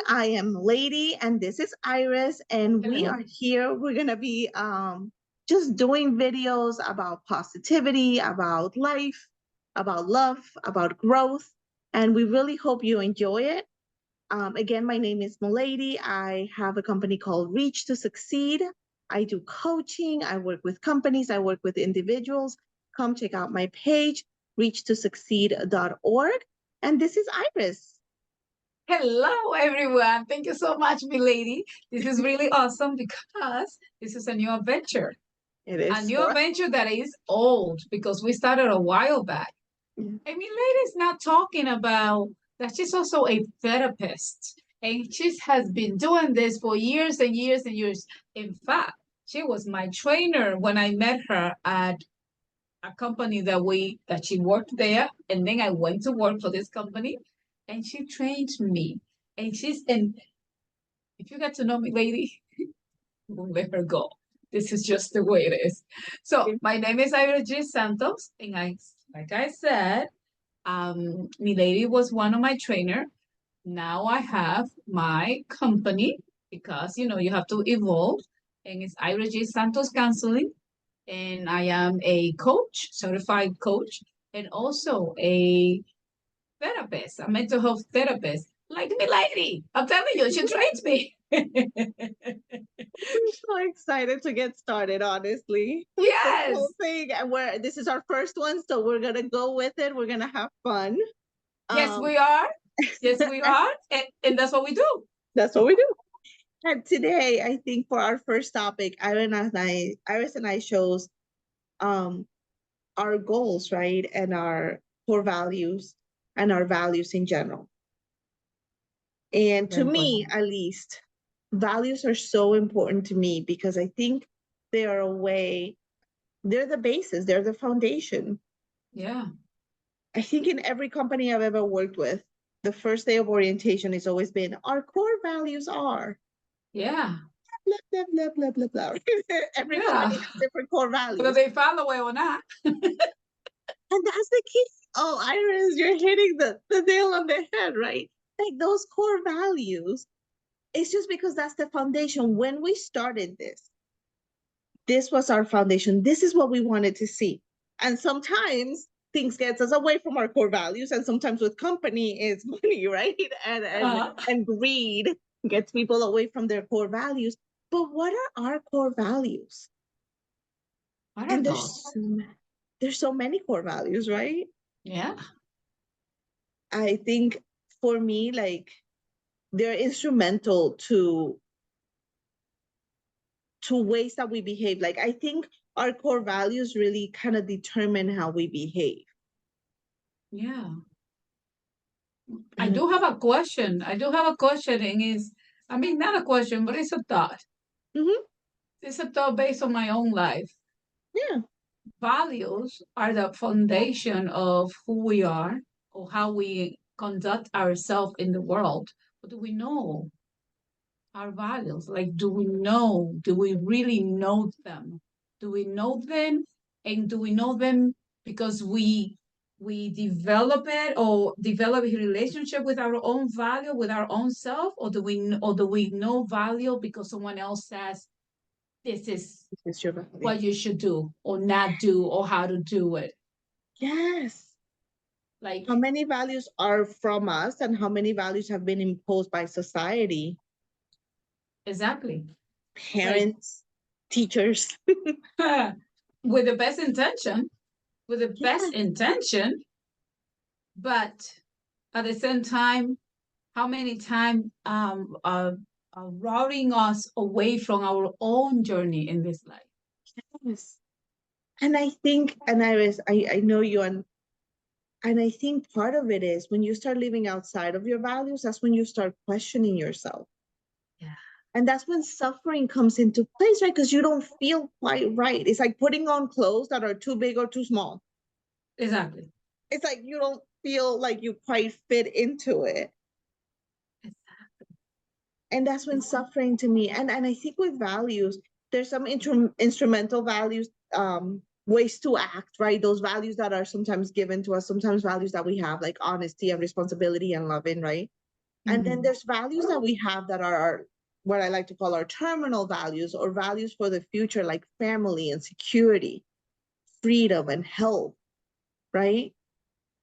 I am Mileidy, and this is Iris, and we Hello. are here. We're gonna be just doing videos about positivity, about life, about love, about growth, and we really hope you enjoy it. Again, my name is Mileidy. I have a company called Reach to Succeed. I do coaching. I work with companies. I work with individuals. Come check out my page, reachtosucceed.org. And this is Iris. Hello, everyone. Thank you so much, Milady. This is really awesome because this is a new adventure. It A is new for adventure that is old because we started a while back. us. And Milady is not talking about that she's also a therapist. And she has been doing this for years and years and years. In fact, she was my trainer when I met her at a company that she worked there, and then I went to work for this company, and she trained me. And if you get to know me, lady, won't let her go. This is just the way it is. So my name is Iris Santos, and like I said, Milady was one of my trainer. Now I have my company because you have to evolve, and it's Iris Santos Counseling, and I am a coach, certified coach, and also a therapist, a mental health therapist. Like me, lady, I'm telling you, she trains me. I'm so excited to get started, honestly. With this Yes, whole thing. And this is our first one, so we're gonna go with it. We're gonna have fun. yes, Um we are. Yes, we are, and that's what we do. that's what we do. And today, I think for our first topic, Iris and I chose um our goals, right? And our core values and our values in general. And to Very me, important. at least, values are so important to me because I think they are a way, they're the basis, they're the foundation. Yeah, I think in every company I've ever worked with, the first day of orientation has always been our core values are yeah, blah, blah, blah, blah, blah, blah. Every yeah. company has different core Whether values. they found a way or not. And that's the key. Oh, Iris, you're hitting the nail on the head, right? Like those core values, it's just because that's the foundation. When we started this was our foundation. This is what we wanted to see. And sometimes things gets us away from our core values. And sometimes with company is money, right? And and Uh, and greed gets people away from their core values. But what are our core values? what are And those? there's so many core values, right? Yeah, I think for me, like they're instrumental to ways that we behave. Like I think our core values really kind of determine how we behave. yeah. I And do have a question. I do have a question, and I mean, not a question, but it's a thought. mhm, It's a thought based on my own life. yeah, Values are the foundation of who we are or how we conduct ourselves in the world. But do we know our values? Like, do we really know them? Do we know them? And do we know them because we develop it or develop a relationship with our own value, with our own self, or do we know value because someone else says this is this is your value. what you should do or not do or how to do it? Yes. How Like, many values are from us and how many values have been imposed by society, exactly. Like, parents, teachers? with the best intention, with the best Yeah. intention, but at the same time, how many times routing us away from our own journey in this life? Yes. And I think, and Iris, I know you, and I think part of it is when you start living outside of your values, that's when you start questioning yourself. Yeah, And that's when suffering comes into place, right? Because you don't feel quite right. It's like putting on clothes that are too big or too small. exactly. It's like you don't feel like you quite fit into it. And that's when suffering to me, and I think with values, there's some instrumental values, ways to act, right? Those values that are sometimes given to us, sometimes values that we have, like honesty and responsibility and loving, right? And then Mhm. there's values that we have that are what I like to call our terminal values, or values for the future, like family and security, freedom and health, right?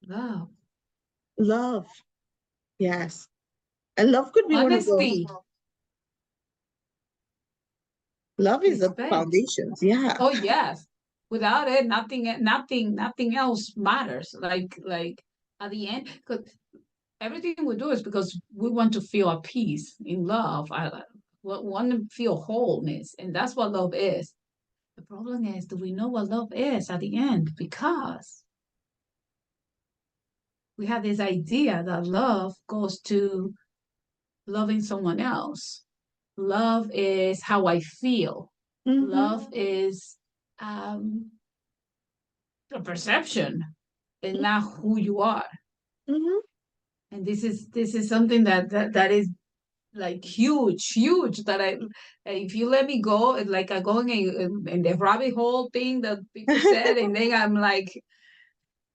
Love, Love, yes. And love could be one of those. honesty, Love is the respect. foundations. Yeah. Oh yes. Without it, nothing else matters. Like at the end, because everything we do is because we want to feel a peace in love. I want to feel wholeness, and that's what love is. The problem is, do we know what love is at the end? Because we have this idea that love goes to loving someone else. Love is how I feel. Mm-hmm. Love is um, a perception and not who you are. Mm-hmm. And this is something that is like huge that I, if you let me go, it's like I'm going in the rabbit hole thing that people said, and then I'm like,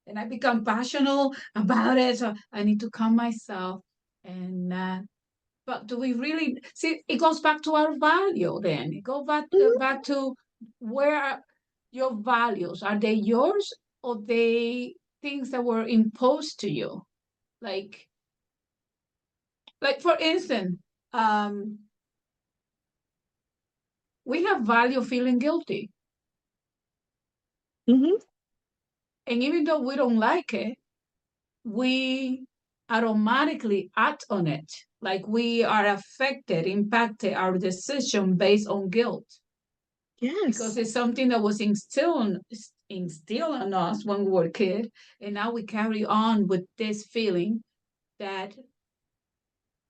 and I become passionate about it, so I need to calm myself. And but do we really see? It goes back to our value. Then it goes back to where your values are. They yours, or they things that were imposed to you? like like for instance, um we have value feeling guilty, Mm-hmm. and even though we don't like it, we automatically act on it. Like we are affected, impacted our decision based on guilt, because Yes. it's something that was instilled in us when we were a kid, and now we carry on with this feeling that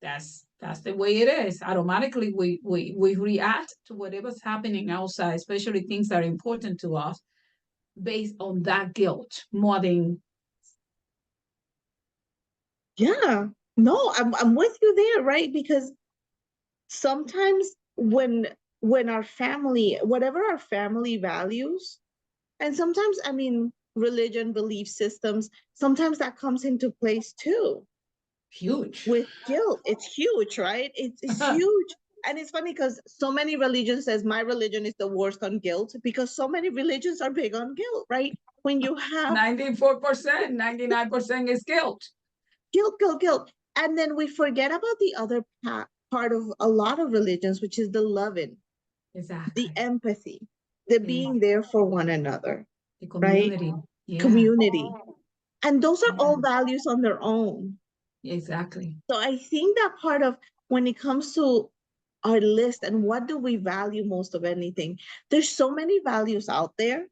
that's the way it is. Automatically we react to whatever's happening outside, especially things that are important to us, based on that guilt more than. Yeah. No, I'm with you there, right? Because sometimes when our family, whatever our family values, and sometimes, I mean, religion, belief systems, sometimes that comes into place too Huge. with guilt. It's huge, right? It's huge. And it's funny because so many religions says my religion is the worst on guilt, because so many religions are big on guilt, right? When you have 94%, 99% is guilt. guilt, guilt, guilt. And then we forget about the other part of a lot of religions, which is the loving, the Exactly. empathy, the Yeah. being there for one another, The right? community. Yeah. Community. And those are Yeah. all values on their own. Exactly. So I think that part of when it comes to our list and what do we value most of anything, there's so many values out there.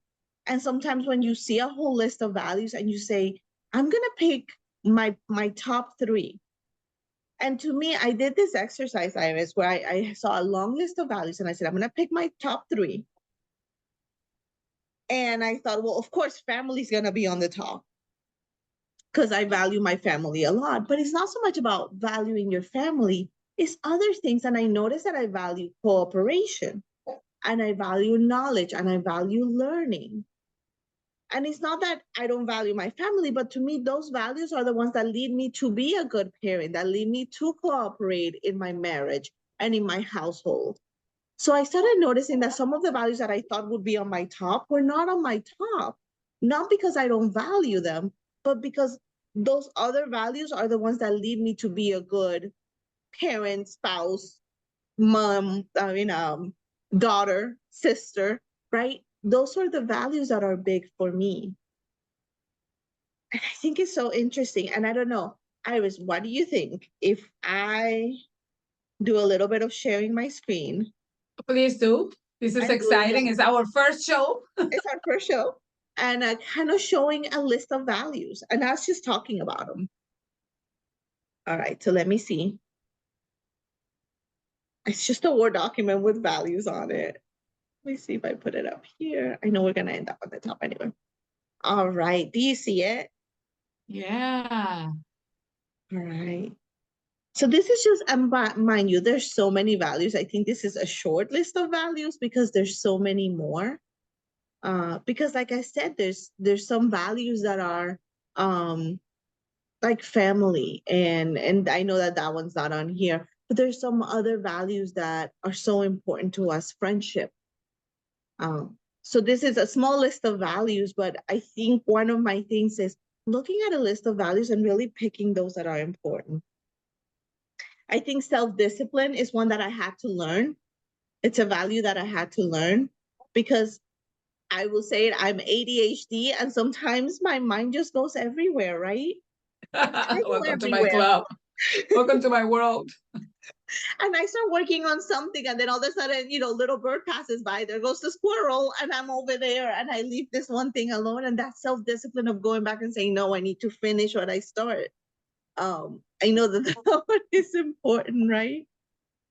And sometimes when you see a whole list of values and you say, I'm gonna pick my top three. And to me, I did this exercise, Iris, where I saw a long list of values and I said, I'm gonna pick my top three. And I thought, well, of course, family's gonna be on the top because I value my family a lot. But it's not so much about valuing your family, it's other things. And I noticed that I value cooperation and I value knowledge and I value learning. And it's not that I don't value my family, but to me, those values are the ones that lead me to be a good parent, that lead me to cooperate in my marriage and in my household. So I started noticing that some of the values that I thought would be on my top were not on my top, not because I don't value them, but because those other values are the ones that lead me to be a good parent, spouse, mom, daughter, sister, right? Those are the values that are big for me. And I think it's so interesting. And I don't know, Iris, what do you think if I do a little bit of sharing my screen Please do. This is and doing exciting. It's our first show. it's our first show, and kind of showing a list of values and us just talking about them. All right, so let me see. It's just a Word document with values on it. Let me see if I put it up here. I know we're gonna end up on the top anyway. All right, do you see it? Yeah. All right. So this is just, and mind you, there's so many values. I think this is a short list of values because there's so many more. Because like I said, there's some values that are um like family, and I know that that one's not on here, but there's some other values that are so important to us. Friendship. So this is a small list of values, but I think one of my things is looking at a list of values and really picking those that are important. I think self-discipline is one that I had to learn. It's a value that I had to learn because I will say it, I'm ADHD and sometimes my mind just goes everywhere, right? I go Welcome to my everywhere. club. Welcome to my world. And I start working on something, and then all of a sudden, little bird passes by. There goes the squirrel, and I'm over there, and I leave this one thing alone. And that self discipline of going back and saying, "No, I need to finish what I start." I know that that one is important, right?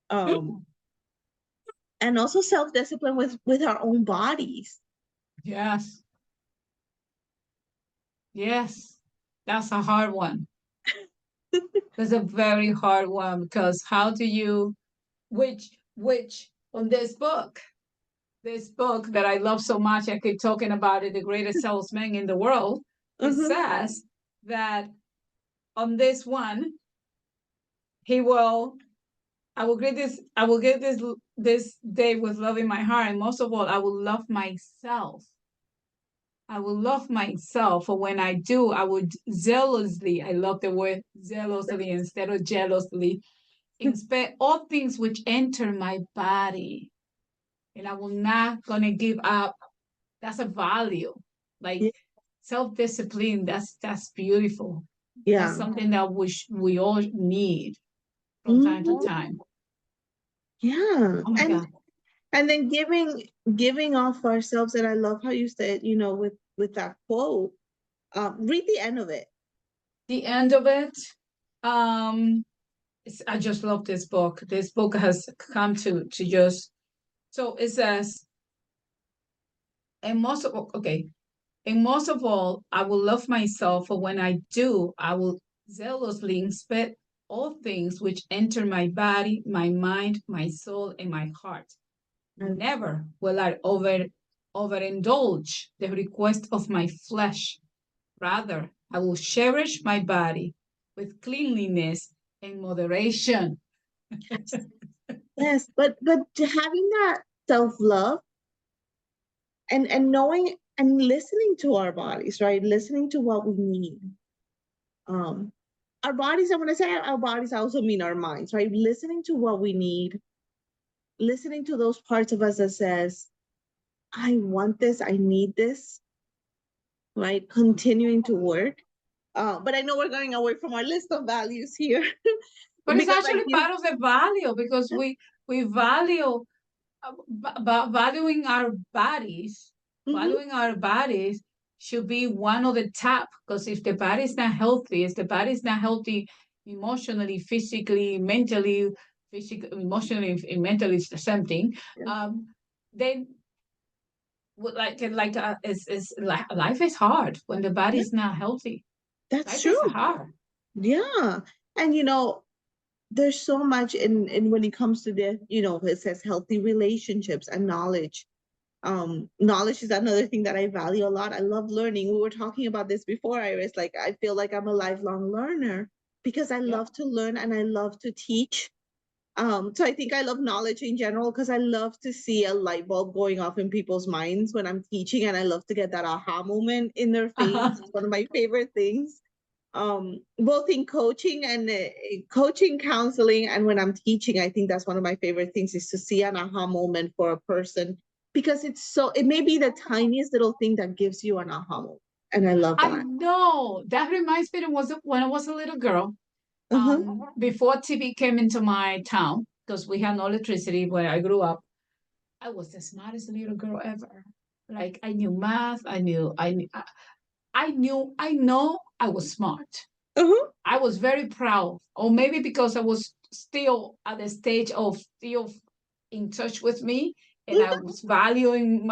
Um, and also self discipline with our own bodies. Yes. Yes. That's a hard one. That's a very hard one because how do you, which on this book that I love so much, I keep talking about it, The Greatest Salesman in the World, it Mm-hmm. says that on this one, he will, I will get this day with love in my heart, and most of all, I will love myself. I will love myself. For when I do, I would zealously, I love the word zealously instead of jealously, inspect all things which enter my body. And I will not gonna give up. That's a value. Like Yeah. self-discipline, that's beautiful. That's Yeah. something that we all need from time to Mhm. time. Yeah. Oh my God. And then giving off ourselves, and I love how you said, with that quote, read the end of it. The end of it, um, I just love this book. This book has come to just, so it says, and most of okay, and most of all, I will love myself, for when I do, I will zealously inspect all things which enter my body, my mind, my soul, and my heart. And Never will I overindulge the request of my flesh. Rather, I will cherish my body with cleanliness and moderation. yes, but having that self-love and knowing and listening to our bodies, right? Listening to what we need. Um, our bodies, I want to say our bodies, I also mean our minds, right? Listening to what we need, listening to those parts of us that says, I want this, I need this, right? Continuing to work. But I know we're going away from our list of values here But it's because like actually you, part of the value because we value valuing our bodies, mhm, valuing our bodies should be one of the top, because if the body is not healthy, if the body is not healthy emotionally, physically, mentally, emotionally, and mentally something, yeah, um, then is life is hard when the body yeah, is not healthy. that's Life is true. hard. Yeah. And there's so much in when it comes to the, it says healthy relationships and knowledge. Knowledge is another thing that I value a lot. I love learning. We were talking about this before, Iris. Like I feel like I'm a lifelong learner because I Yep. love to learn and I love to teach. So I think I love knowledge in general because I love to see a light bulb going off in people's minds when I'm teaching, and I love to get that aha moment in their face. It's one of my favorite things. Both in coaching and coaching, counseling, and when I'm teaching, I think that's one of my favorite things is to see an aha moment for a person because it may be the tiniest little thing that gives you an aha moment, and I love I that. know that reminds me of when I was a little girl. Uh-huh. Before TV came into my town, because we had no electricity where I grew up, I was the smartest little girl ever. Like I knew math, I know I was smart. Uh-huh. I was very proud, or maybe because I was still at the stage of still in touch with me, and I was valuing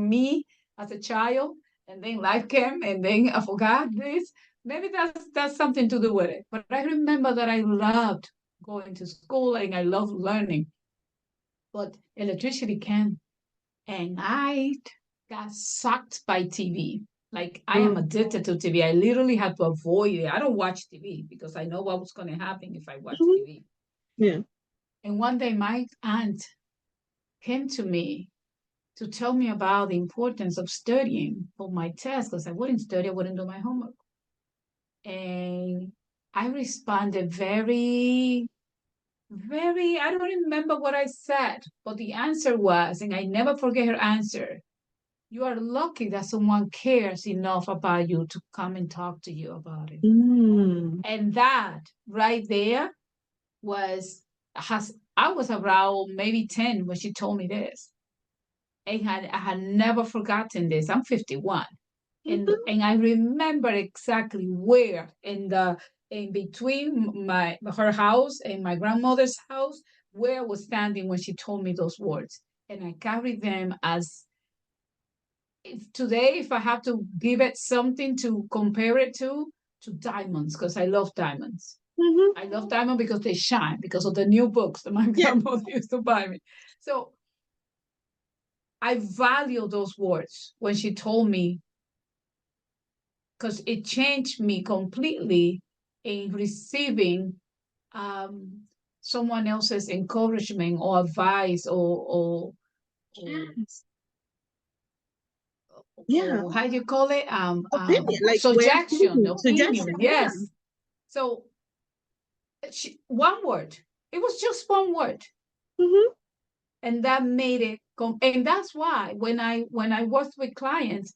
me as a child. And then life came, and then I forgot this. Maybe that's something to do with it. But I remember that I loved going to school and I loved learning. But electricity came, and I got sucked by TV. Like I am addicted to TV. I literally have to avoid it. I don't watch TV because I know what was going to happen if I watch Mhm. TV. Yeah. And one day my aunt came to me to tell me about the importance of studying for my test because I wouldn't study, I wouldn't do my homework. And I responded very, I don't remember what I said, but the answer was, and I never forget her answer, you are lucky that someone cares enough about you to come and talk to you about it. Mm. And that right there I was around maybe 10 when she told me this. And I had never forgotten this. I'm 51. Mhm. And I remember exactly where in between her house and my grandmother's house, where I was standing when she told me those words. And I carry them as if today, if I have to give it something to compare it to diamonds, because I love diamonds. Mhm. I love diamonds because they shine, because of the new books that my Yeah. grandmother used to buy me. So I value those words when she told me, because it changed me completely in receiving um, someone else's encouragement or advice Yes. Yeah. or how do you call it? Opinion, like way of Suggestion, thinking, opinion. suggestion. Yeah. Yes. So one word. It was just one word, Mhm. and that made it. And that's why when I work with clients,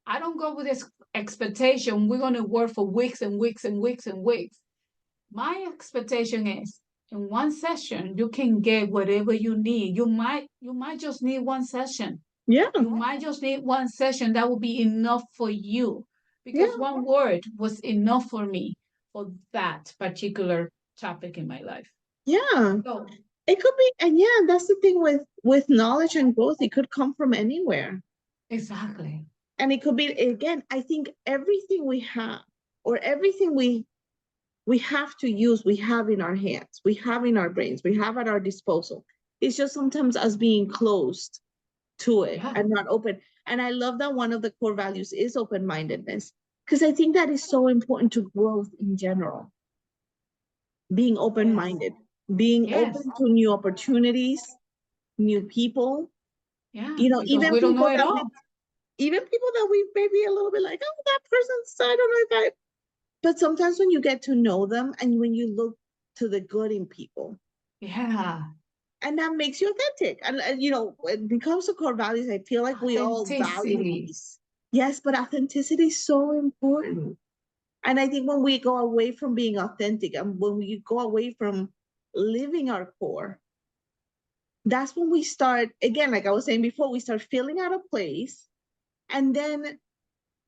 I don't go with this expectation we're going to work for weeks and weeks and weeks and weeks. My expectation is in one session you can get whatever you need. You might just need one session. Yeah. You might just need one session that will be enough for you because Yeah. one word was enough for me for that particular topic in my life. Yeah. So It could be, and yeah, that's the thing with knowledge and growth. It could come from anywhere, exactly. and it could be again. I think everything we have, or everything we have to use, we have in our hands, we have in our brains, we have at our disposal. It's just sometimes us being closed to it Yeah. and not open. And I love that one of the core values is open mindedness, because I think that is so important to growth in general. Being open Yes. minded, being Yes. open to new opportunities, new people, Yeah. you know, Because we don't know it all. even people that we maybe a little bit like, oh, that person's, I don't know if I, but sometimes when you get to know them and when you look to the good in people, Yeah. and that makes you authentic. And you know, when it comes to core values, I feel like we all value Authenticity. these. Yes, but authenticity is so important. And I think when we go away from being authentic and when we go away from living our core, that's when we start, again, like I was saying before, we start feeling out of place. And then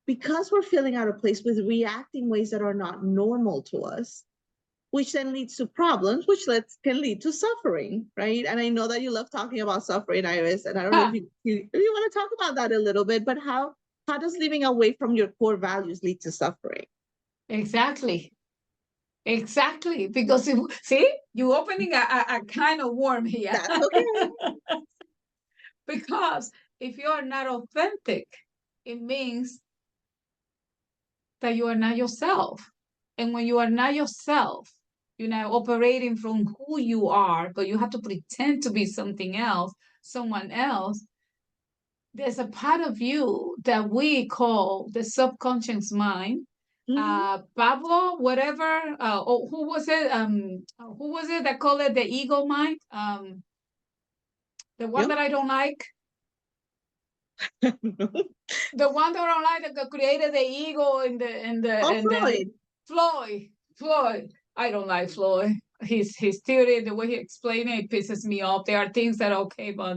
because we're feeling out of place with reacting ways that are not normal to us, which then leads to problems, which can lead to suffering, right? And I know that you love talking about suffering, Iris, and I don't know if you want to talk about that a little bit, but how does living away from your core values lead to suffering? Exactly. Exactly. Because see, you opening a kind of worm here. That's okay. Because if you are not authentic, it means that you are not yourself. And when you are not yourself, you're not operating from who you are, but you have to pretend to be something else, someone else. There's a part of you that we call the subconscious mind. Mm-hmm. Pablo, whatever, who was it? Who was it that called it the ego mind? The one Yep. that I don't like. The one that I don't like that created the ego Oh, and the Freud. Floyd. Floyd. I don't like Floyd. His theory, the way he explained it, pisses me off. There are things that are okay, but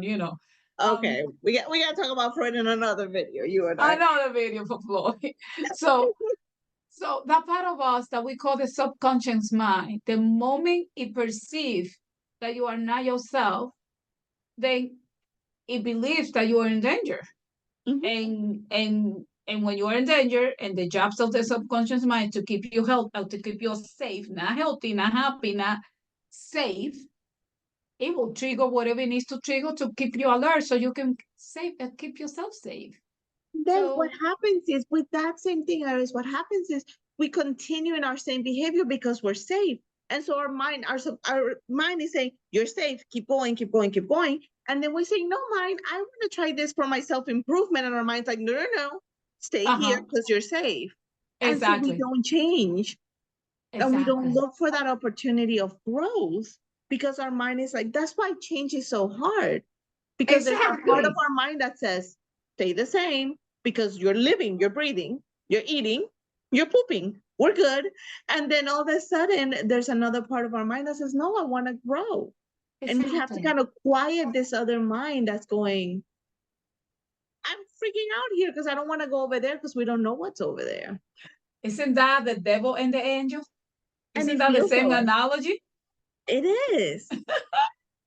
Okay, um, we got to talk about Freud in another video, you and I. another video for Floyd. So So that part of us that we call the subconscious mind, the moment it perceives that you are not yourself, then it believes that you are in danger. Mm-hmm. And when you are in danger, and the jobs of the subconscious mind to keep you healthy, to keep you safe, not healthy, not happy, not safe, it will trigger whatever it needs to trigger to keep you alert so you can keep yourself safe. Then what So happens is with that same thing, Iris, what happens is we continue in our same behavior because we're safe. And so our mind is saying, you're safe, keep going, keep going, keep going. And then we say, no, mind, I want to try this for my self-improvement. And our mind's like, no, no, no, stay here uh-huh, because you're safe. And so we exactly, don't change and we don't exactly, look for that opportunity of growth because our mind is like, that's why change is so hard. Because there's a part of exactly. our mind that says, stay the same because you're living, you're breathing, you're eating, you're pooping, we're good. And then all of a sudden, there's another part of our mind that says, no, I want to grow. And we have to Exactly. kind of quiet this other mind that's going, I'm freaking out here because I don't want to go over there because we don't know what's over there. Isn't that the devil and the angel? And Isn't it that the feels same good. analogy? It is.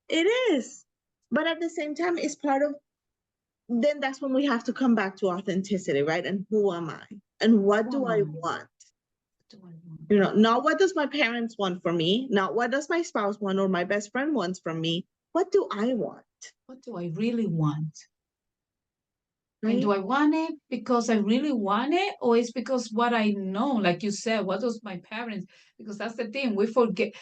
It is. But at the same time, it's part of, then that's when we have to come back to authenticity, right? And who am I? And what Who do am I I? want? What do I want? Not what does my parents want from me, not what does my spouse want or my best friend wants from me. What do I want? What do I really want? And do Right? I want it because I really want it, or it's because what I know, like you said, what does my parents? Because that's the thing, we forget.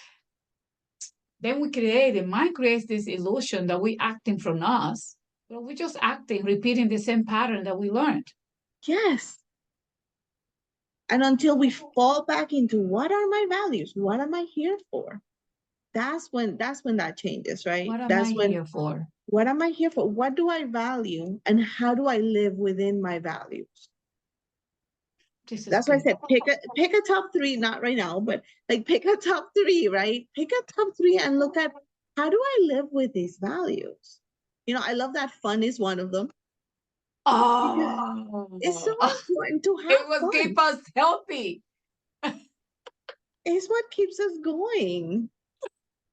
Then we create, the mind creates this illusion that we acting from us, but we're just acting, repeating the same pattern that we learned. Yes. And until we fall back into what are my values? What am I here for? That's when that changes, right? What am I That's when here for? what am I here for? What do I value and how do I live within my values? This is That's why I good. said pick a top three, not right now, but like pick a top three, right? Pick a top three and look at how do I live with these values? I love that fun is one of them because it's so Oh, important to it have will keep fun. us healthy. It's what keeps us going.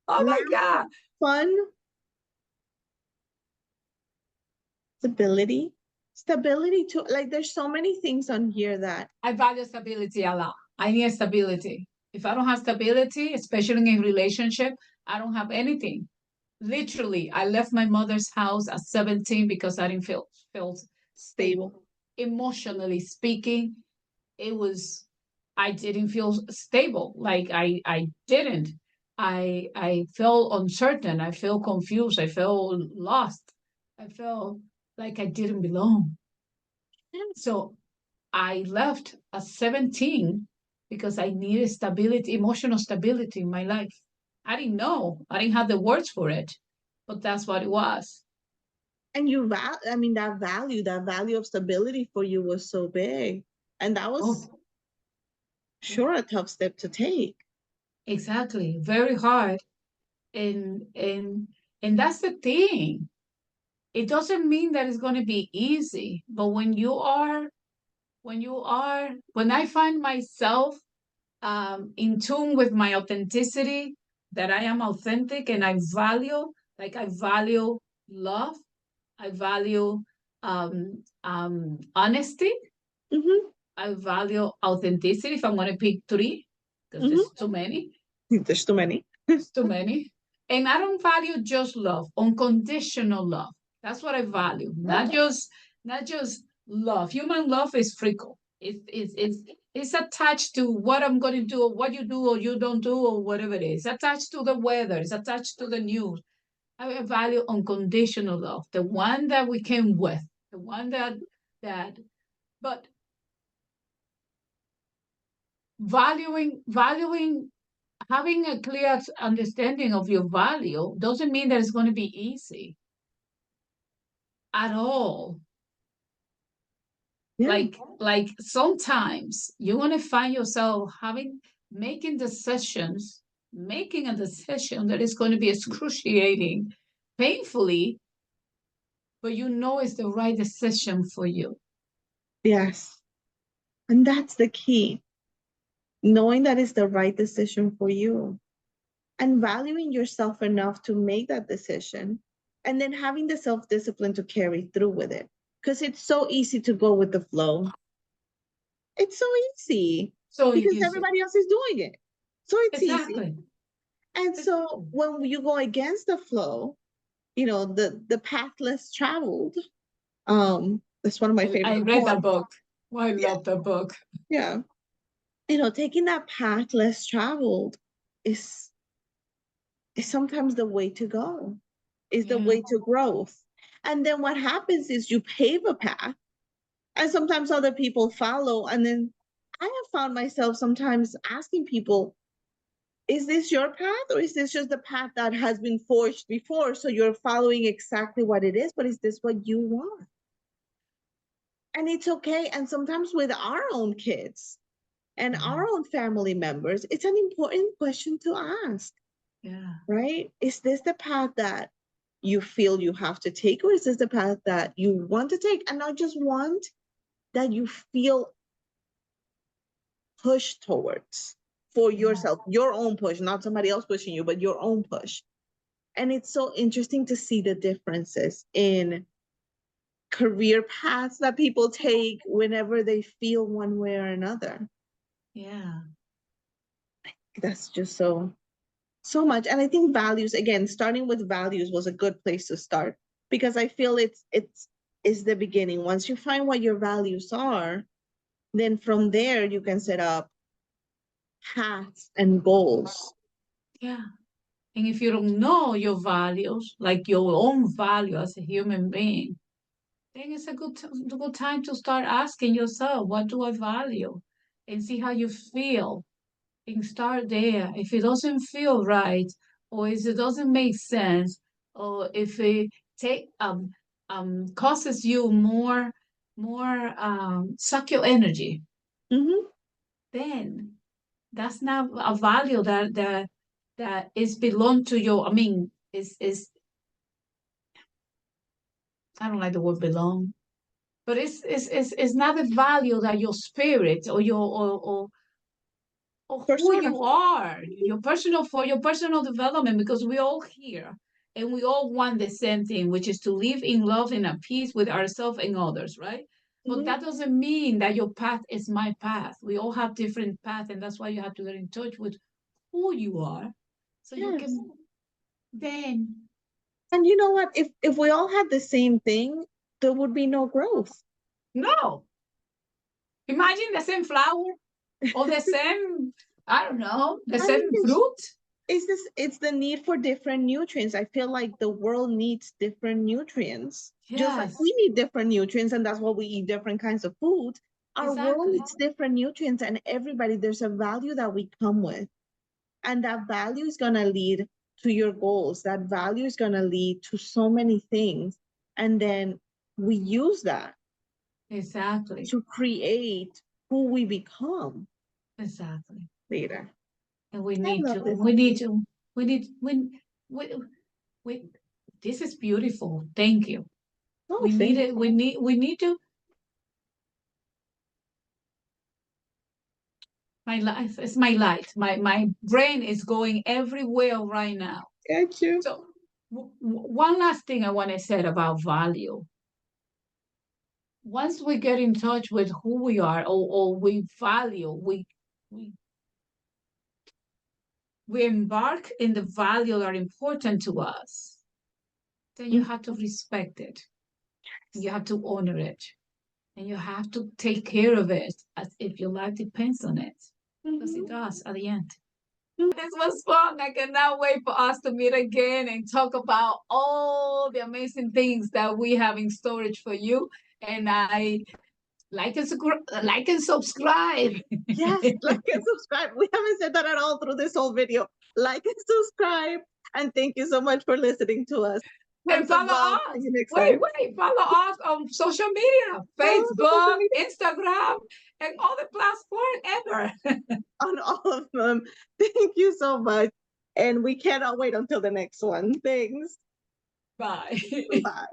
Oh my Laughter, God. fun, stability. Stability too. Like there's so many things on here that I value stability a lot. I need stability. If I don't have stability, especially in a relationship, I don't have anything. Literally, I left my mother's house at 17 because I didn't feel stable. stable. Emotionally speaking, it was I didn't feel stable. Like I didn't. I felt uncertain. I felt confused. I felt lost. I felt like I didn't belong. Yes. So I left at 17 because I needed stability, emotional stability in my life. I didn't know. I didn't have the words for it, but that's what it was. And I mean that value of stability for you was so big. And that was Oh, sure a tough step to take. exactly. Very hard. And that's the thing. It doesn't mean that it's going to be easy, but when I find myself in tune with my authenticity, that I am authentic and I value love, I value honesty, Mm-hmm, I value authenticity. If I'm going to pick three, because there's mm-hmm. too many, There's too many. it's too many. And I don't value just love, unconditional love. That's what I value. Not just love. Human love is fickle. It's attached to what I'm going to do, or what you do or you don't do, or whatever it is. It's attached to the weather. It's attached to the news. I value unconditional love, the one that we came with, the one that. But valuing having a clear understanding of your value doesn't mean that it's going to be easy at all. Yeah. Like sometimes you're going to find yourself making a decision that is going to be excruciating, painfully, but you know it's the right decision for you. Yes. And that's the key. Knowing that it's the right decision for you and valuing yourself enough to make that decision and then having the self-discipline to carry through with it. Because it's so easy to go with the flow. It's so easy So because easy. everybody else is doing it. So it's easy. Exactly. And so Exactly. when you go against the flow, the path less traveled, That's one of my favorite I read quotes. that book. I Yeah, love the book. yeah. Taking that path less traveled is is sometimes the way to go, is the Yeah. way to growth. And then what happens is you pave a path, and sometimes other people follow. And then I have found myself sometimes asking people, is this your path, or is this just the path that has been forged before? So you're following exactly what it is, but is this what you want? And it's okay. And sometimes with our own kids and Yeah. our own family members, it's an important question to ask, Yeah. right? Is this the path that you feel you have to take, or is this the path that you want to take? And not just want, that you feel pushed towards for Yeah. yourself, your own push, not somebody else pushing you, but your own push. And it's so interesting to see the differences in career paths that people take whenever they feel one way or another. Yeah. That's just so much. And I think values, again, starting with values was a good place to start, because I feel it's is the beginning. Once you find what your values are, then from there you can set up paths and goals. Yeah. And if you don't know your values, like your own value as a human being, then it's a good time to start asking yourself, what do I value? And see how you feel. And start there. If it doesn't feel right, or if it doesn't make sense, or if it take causes you more suck your energy, Mm-hmm. then that's not a value that is belong to your. I mean, is I don't like the word belong, but it's not a value that your spirit or your or who Persona. you are, your personal for your personal development, because we all here and we all want the same thing, which is to live in love and at peace with ourselves and others, right? But Mm-hmm. that doesn't mean that your path is my path. We all have different paths, and that's why you have to get in touch with who you are, so you Yes. can then And you know what? If we all had the same thing, there would be no growth. no. Imagine the same flower or the same, I don't know, the I mean, same fruit. it's the need for different nutrients. I feel like the world needs different nutrients, just like we Yes, need different nutrients, and that's why we eat different kinds of food. Our world exactly. needs different nutrients, and everybody, there's a value that we come with, and that value is going to lead to your goals. That value is going to lead to so many things, and then we use that Exactly. to create who we become Exactly. later. And we I need love to, this. we need to, we need, we, we, this is beautiful. Thank you. Oh, We need thank it. We need to, my life is my light. My brain is going everywhere right now. you. Got you. So one last thing I want to say about value. Once we get in touch with who we are, or we value, we we embark in the value that are important to us, then you Mm-hmm. have to respect it. You have to honor it. And you have to take care of it as if your life depends on it. Because it does at the end. This was fun. I cannot wait for us to meet again and talk about all the amazing things that we have in storage for you. And I like and subscribe. Yes, like and subscribe. We haven't said that at all through this whole video. Like and subscribe. And thank you so much for listening to us. And Tons of follow love. See us. you next Wait, time. wait. Follow us on social media, Follow us on social Facebook, media, Instagram, and all the platforms ever. on all of them. Thank you so much. And we cannot wait until the next one. Thanks. Bye. Bye.